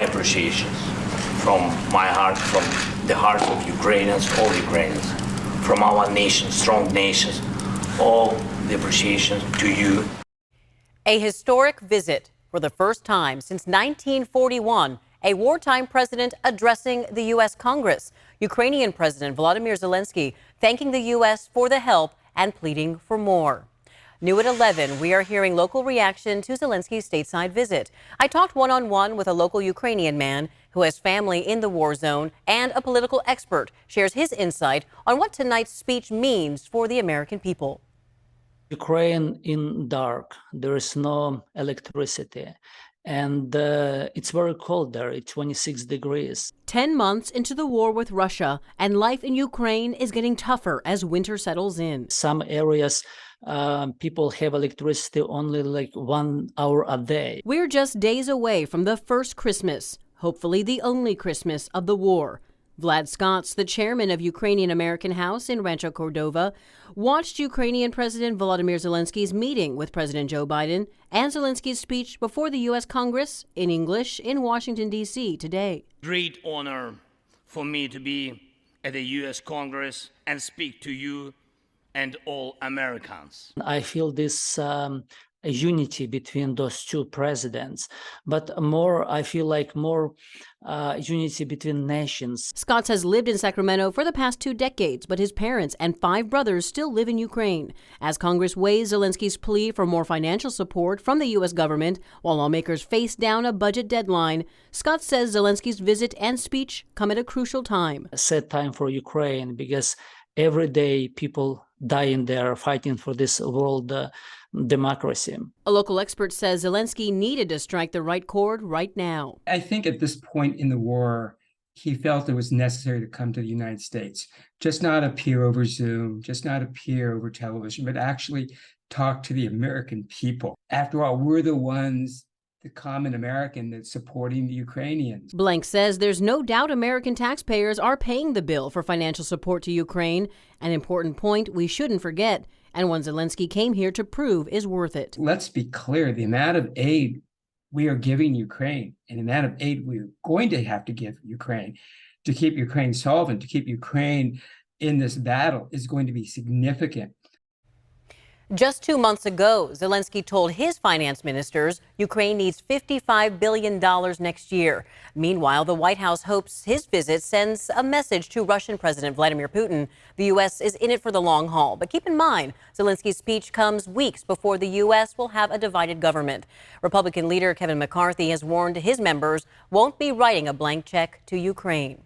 appreciation from my heart, from the hearts of Ukrainians, all Ukrainians, from our nation, strong nations, all the appreciation to you. A historic visit for the first time since 1941. A wartime president addressing the U.S. Congress. Ukrainian President Vladmir Zelenskyy thanking the U.S. for the help and pleading for more. New at 11, we are hearing local reaction to Zelenskyy's stateside visit. I talked one-on-one with a local Ukrainian man who has family in the war zone, and a political expert shares his insight on what tonight's speech means for the American people. Ukraine in dark, there is no electricity. And it's very cold there, it's 26 degrees. 10 months into the war with Russia, and life in Ukraine is getting tougher as winter settles in. Some areas, people have electricity only like 1 hour a day. We're just days away from the first Christmas, hopefully the only Christmas of the war. Vlad Scotts, the chairman of Ukrainian American House in Rancho-Cordova, watched Ukrainian President Volodymyr Zelenskyy's meeting with President Joe Biden and Zelenskyy's speech before the U.S. Congress in English in Washington, D.C. today. Great honor for me to be at the U.S. Congress and speak to you and all Americans. I feel this a unity between those two presidents, but more, I feel like more unity between nations. Scotts has lived in Sacramento for the past 2 decades, but his parents and 5 brothers still live in Ukraine. As Congress weighs Zelenskyy's plea for more financial support from the U.S. government, while lawmakers face down a budget deadline, Scotts says Zelenskyy's visit and speech come at a crucial time. A sad time for Ukraine, because every day people dying there fighting for this world democracy. A local expert says Zelenskyy needed to strike the right chord right now. I think at this point in the war, he felt it was necessary to come to the United States, just not appear over Zoom, just not appear over television, but actually talk to the American people. After all, we're the ones, the common American, that's supporting the Ukrainians. Blank says there's no doubt American taxpayers are paying the bill for financial support to Ukraine, an important point we shouldn't forget, and one Zelenskyy came here to prove is worth it. Let's be clear, the amount of aid we are giving Ukraine and the amount of aid we're going to have to give Ukraine to keep Ukraine solvent, to keep Ukraine in this battle is going to be significant. Just 2 months ago, Zelenskyy told his finance ministers Ukraine needs $55 billion next year. Meanwhile, the White House hopes his visit sends a message to Russian President Vladimir Putin. The U.S. is in it for the long haul. But keep in mind, Zelenskyy's speech comes weeks before the U.S. will have a divided government. Republican leader Kevin McCarthy has warned his members won't be writing a blank check to Ukraine.